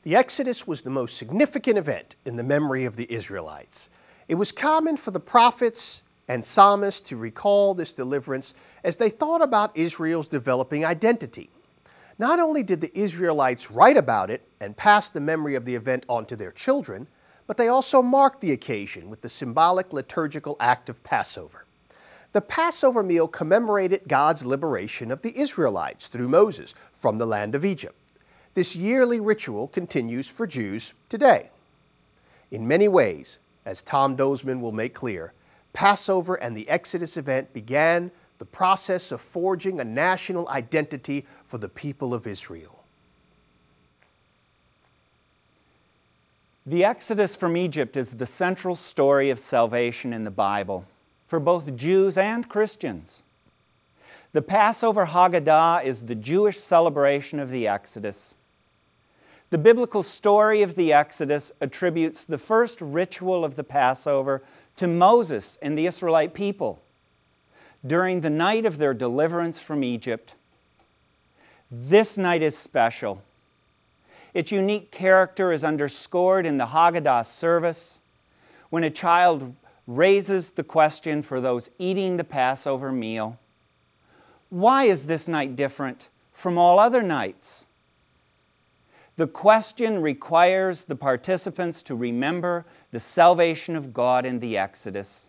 The Exodus was the most significant event in the memory of the Israelites. It was common for the prophets and psalmists to recall this deliverance as they thought about Israel's developing identity. Not only did the Israelites write about it and pass the memory of the event on to their children, but they also marked the occasion with the symbolic liturgical act of Passover. The Passover meal commemorated God's liberation of the Israelites through Moses from the land of Egypt. This yearly ritual continues for Jews today. In many ways, as Tom Dozman will make clear, Passover and the Exodus event began the process of forging a national identity for the people of Israel. The Exodus from Egypt is the central story of salvation in the Bible for both Jews and Christians. The Passover Haggadah is the Jewish celebration of the Exodus. The biblical story of the Exodus attributes the first ritual of the Passover to Moses and the Israelite people during the night of their deliverance from Egypt. This night is special. Its unique character is underscored in the Haggadah service when a child raises the question for those eating the Passover meal: why is this night different from all other nights? The question requires the participants to remember the salvation of God in the Exodus.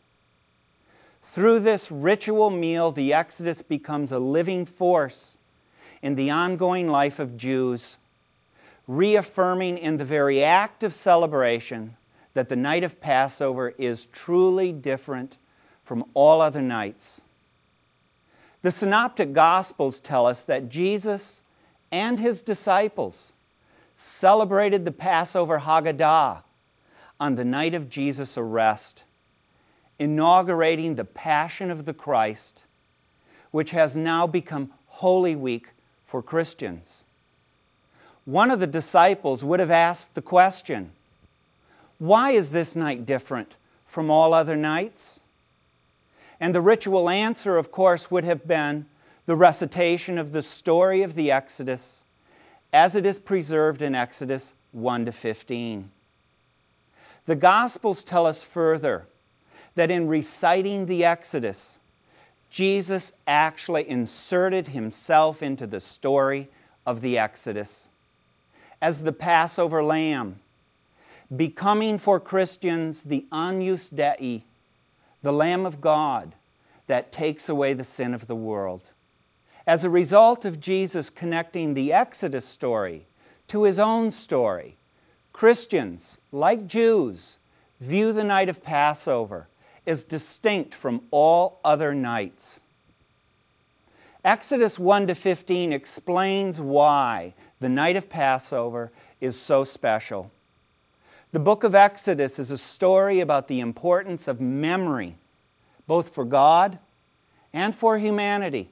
Through this ritual meal, the Exodus becomes a living force in the ongoing life of Jews, reaffirming in the very act of celebration that the night of Passover is truly different from all other nights. The Synoptic Gospels tell us that Jesus and His disciples celebrated the Passover Haggadah on the night of Jesus' arrest, inaugurating the Passion of the Christ, which has now become Holy Week for Christians. One of the disciples would have asked the question, why is this night different from all other nights? And the ritual answer, of course, would have been the recitation of the story of the Exodus as it is preserved in Exodus 1-15. The Gospels tell us further that in reciting the Exodus, Jesus actually inserted Himself into the story of the Exodus as the Passover lamb, becoming for Christians the Agnus Dei, the Lamb of God that takes away the sin of the world. As a result of Jesus connecting the Exodus story to His own story, Christians, like Jews, view the night of Passover as distinct from all other nights. Exodus 1-15 explains why the night of Passover is so special. The book of Exodus is a story about the importance of memory, both for God and for humanity.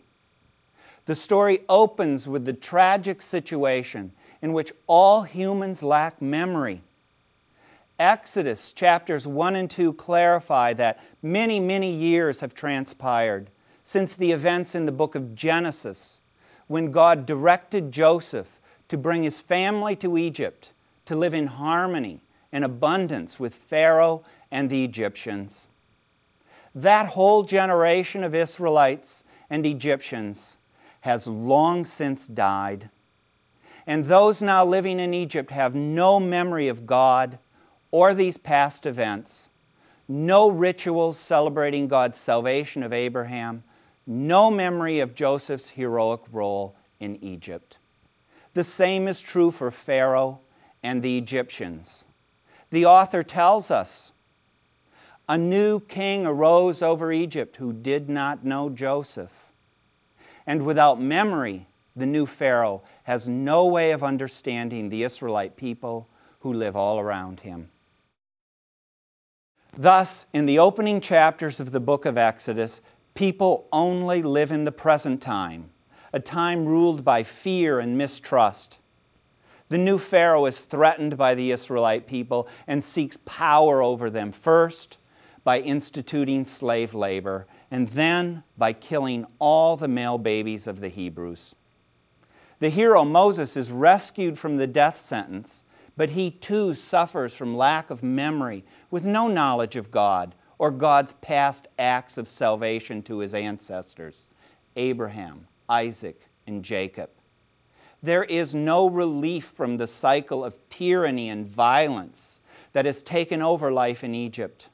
The story opens with the tragic situation in which all humans lack memory. Exodus chapters 1 and 2 clarify that many, many years have transpired since the events in the book of Genesis, when God directed Joseph to bring his family to Egypt to live in harmony and abundance with Pharaoh and the Egyptians. That whole generation of Israelites and Egyptians has long since died. And those now living in Egypt have no memory of God or these past events, no rituals celebrating God's salvation of Abraham, no memory of Joseph's heroic role in Egypt. The same is true for Pharaoh and the Egyptians. The author tells us, a new king arose over Egypt who did not know Joseph. And without memory, the new Pharaoh has no way of understanding the Israelite people who live all around him. Thus, in the opening chapters of the book of Exodus, people only live in the present time, a time ruled by fear and mistrust. The new Pharaoh is threatened by the Israelite people and seeks power over them, first by instituting slave labor, and then by killing all the male babies of the Hebrews. The hero Moses is rescued from the death sentence, but he too suffers from lack of memory, with no knowledge of God or God's past acts of salvation to his ancestors, Abraham, Isaac, and Jacob. There is no relief from the cycle of tyranny and violence that has taken over life in Egypt.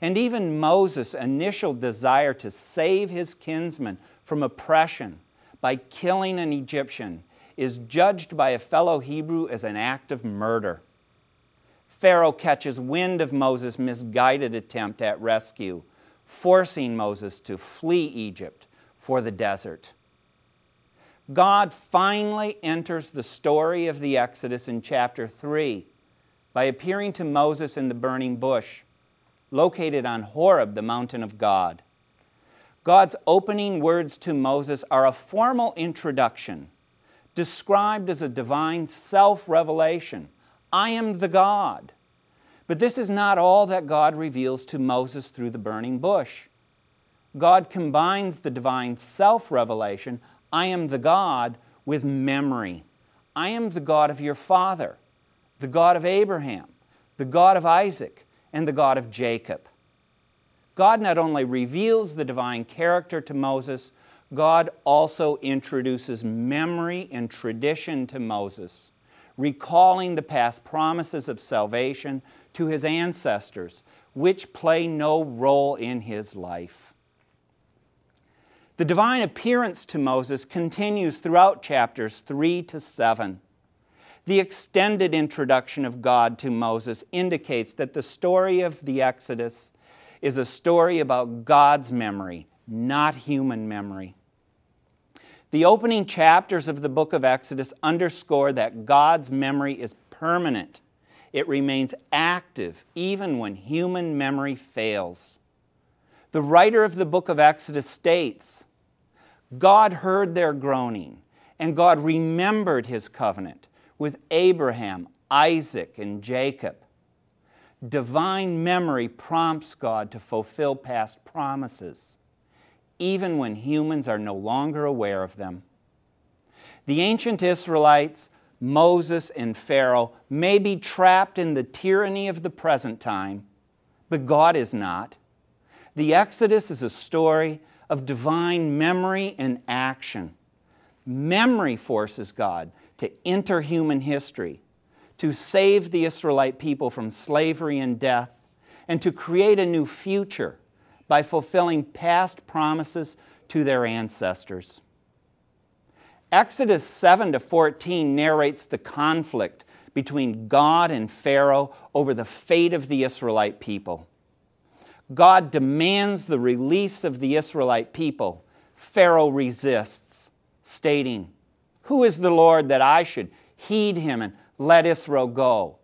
And even Moses' initial desire to save his kinsmen from oppression by killing an Egyptian is judged by a fellow Hebrew as an act of murder. Pharaoh catches wind of Moses' misguided attempt at rescue, forcing Moses to flee Egypt for the desert. God finally enters the story of the Exodus in chapter 3 by appearing to Moses in the burning bush, located on Horeb, the mountain of God. God's opening words to Moses are a formal introduction, described as a divine self-revelation. I am the God. But this is not all that God reveals to Moses through the burning bush. God combines the divine self-revelation, I am the God, with memory. I am the God of your father, the God of Abraham, the God of Isaac, and the God of Jacob. God not only reveals the divine character to Moses, God also introduces memory and tradition to Moses, recalling the past promises of salvation to his ancestors, which play no role in his life. The divine appearance to Moses continues throughout chapters 3 to 7. The extended introduction of God to Moses indicates that the story of the Exodus is a story about God's memory, not human memory. The opening chapters of the book of Exodus underscore that God's memory is permanent. It remains active even when human memory fails. The writer of the book of Exodus states, God heard their groaning, and God remembered his covenant with Abraham, Isaac, and Jacob. Divine memory prompts God to fulfill past promises, even when humans are no longer aware of them. The ancient Israelites, Moses, and Pharaoh may be trapped in the tyranny of the present time, but God is not. The Exodus is a story of divine memory and action. Memory forces God to enter human history, to save the Israelite people from slavery and death, and to create a new future by fulfilling past promises to their ancestors. Exodus 7 to 14 narrates the conflict between God and Pharaoh over the fate of the Israelite people. God demands the release of the Israelite people. Pharaoh resists, stating, "Who is the Lord that I should heed him and let Israel go?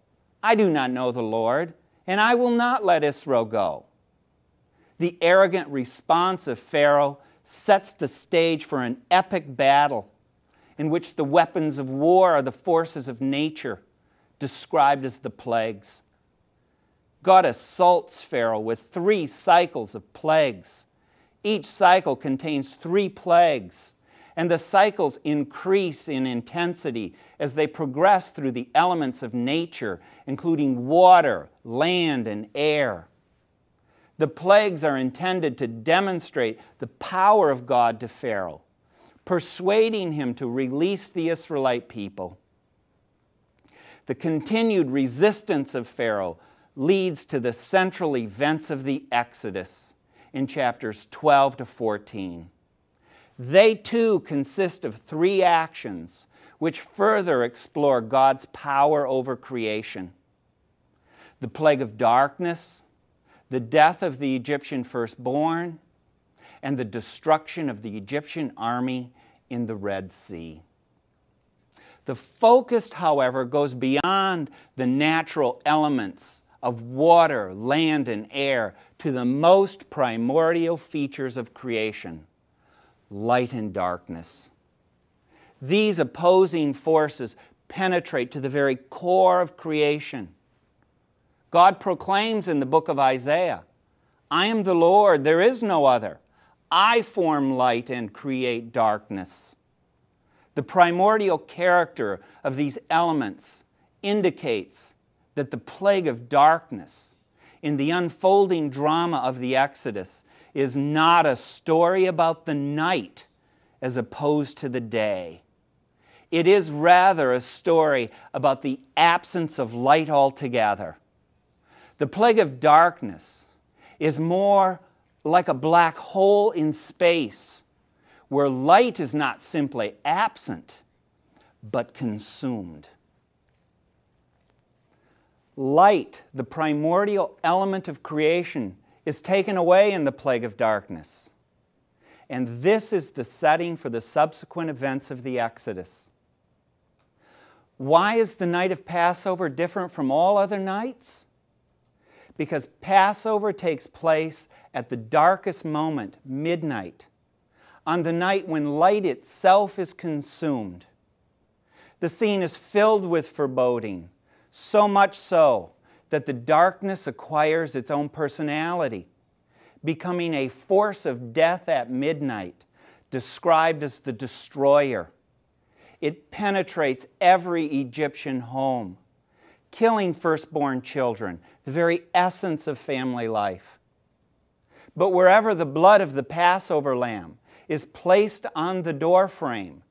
I do not know the Lord, and I will not let Israel go." The arrogant response of Pharaoh sets the stage for an epic battle in which the weapons of war are the forces of nature, described as the plagues. God assaults Pharaoh with 3 cycles of plagues. Each cycle contains 3 plagues, and the cycles increase in intensity as they progress through the elements of nature, including water, land, and air. The plagues are intended to demonstrate the power of God to Pharaoh, persuading him to release the Israelite people. The continued resistance of Pharaoh leads to the central events of the Exodus in chapters 12 to 14. They too consist of three actions which further explore God's power over creation: the plague of darkness, the death of the Egyptian firstborn, and the destruction of the Egyptian army in the Red Sea. The focus, however, goes beyond the natural elements of water, land, and air to the most primordial features of creation: light and darkness. These opposing forces penetrate to the very core of creation. God proclaims in the book of Isaiah, "I am the Lord, there is no other. I form light and create darkness." The primordial character of these elements indicates that the plague of darkness in the unfolding drama of the Exodus is not a story about the night as opposed to the day. It is rather a story about the absence of light altogether. The plague of darkness is more like a black hole in space, where light is not simply absent, but consumed. Light, the primordial element of creation, is taken away in the plague of darkness. And this is the setting for the subsequent events of the Exodus. Why is the night of Passover different from all other nights? Because Passover takes place at the darkest moment, midnight, on the night when light itself is consumed. The scene is filled with foreboding, so much so that the darkness acquires its own personality, becoming a force of death at midnight, described as the destroyer. It penetrates every Egyptian home, killing firstborn children, the very essence of family life. But wherever the blood of the Passover lamb is placed on the doorframe,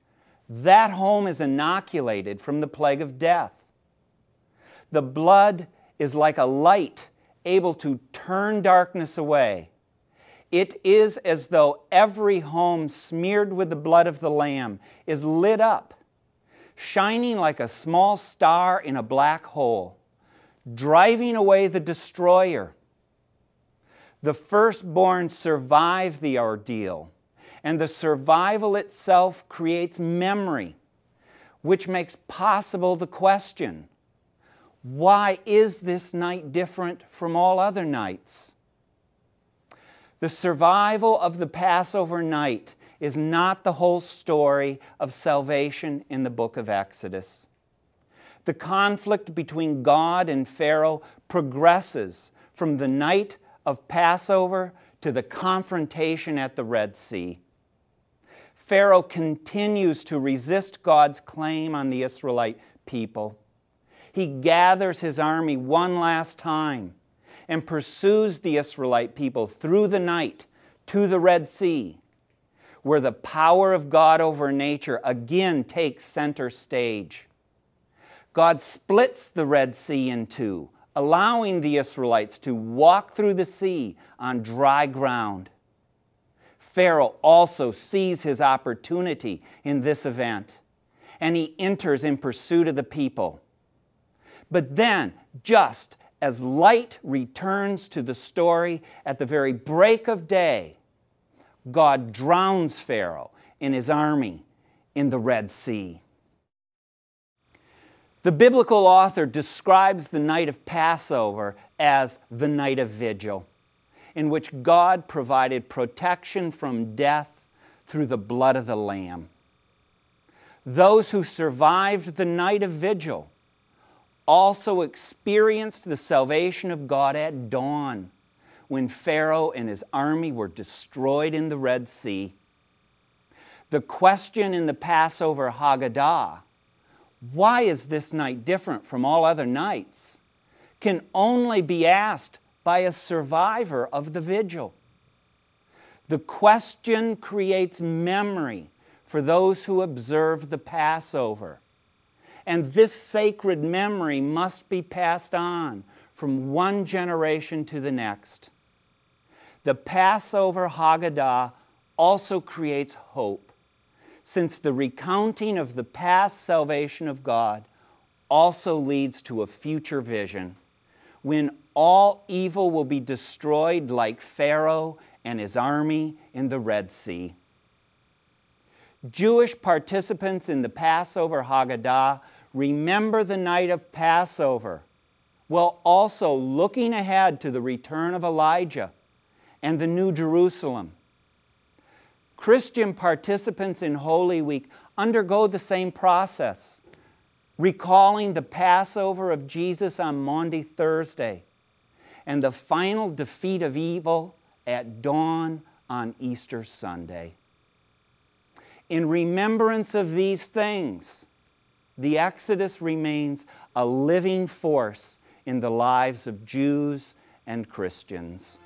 that home is inoculated from the plague of death. The blood is like a light able to turn darkness away. It is as though every home smeared with the blood of the Lamb is lit up, shining like a small star in a black hole, driving away the destroyer. The firstborn survive the ordeal, and the survival itself creates memory, which makes possible the question, why is this night different from all other nights? The survival of the Passover night is not the whole story of salvation in the book of Exodus. The conflict between God and Pharaoh progresses from the night of Passover to the confrontation at the Red Sea. Pharaoh continues to resist God's claim on the Israelite people. He gathers his army one last time and pursues the Israelite people through the night to the Red Sea, where the power of God over nature again takes center stage. God splits the Red Sea in two, allowing the Israelites to walk through the sea on dry ground. Pharaoh also sees his opportunity in this event, and he enters in pursuit of the people. But then, just as light returns to the story at the very break of day, God drowns Pharaoh and his army in the Red Sea. The biblical author describes the night of Passover as the night of vigil, in which God provided protection from death through the blood of the Lamb. Those who survived the night of vigil also experienced the salvation of God at dawn, when Pharaoh and his army were destroyed in the Red Sea. The question in the Passover Haggadah, why is this night different from all other nights, can only be asked by a survivor of the vigil. The question creates memory for those who observe the Passover. And this sacred memory must be passed on from one generation to the next. The Passover Haggadah also creates hope, since the recounting of the past salvation of God also leads to a future vision, when all evil will be destroyed like Pharaoh and his army in the Red Sea. Jewish participants in the Passover Haggadah remember the night of Passover, while also looking ahead to the return of Elijah and the New Jerusalem. Christian participants in Holy Week undergo the same process, recalling the Passover of Jesus on Maundy Thursday and the final defeat of evil at dawn on Easter Sunday. In remembrance of these things, the Exodus remains a living force in the lives of Jews and Christians.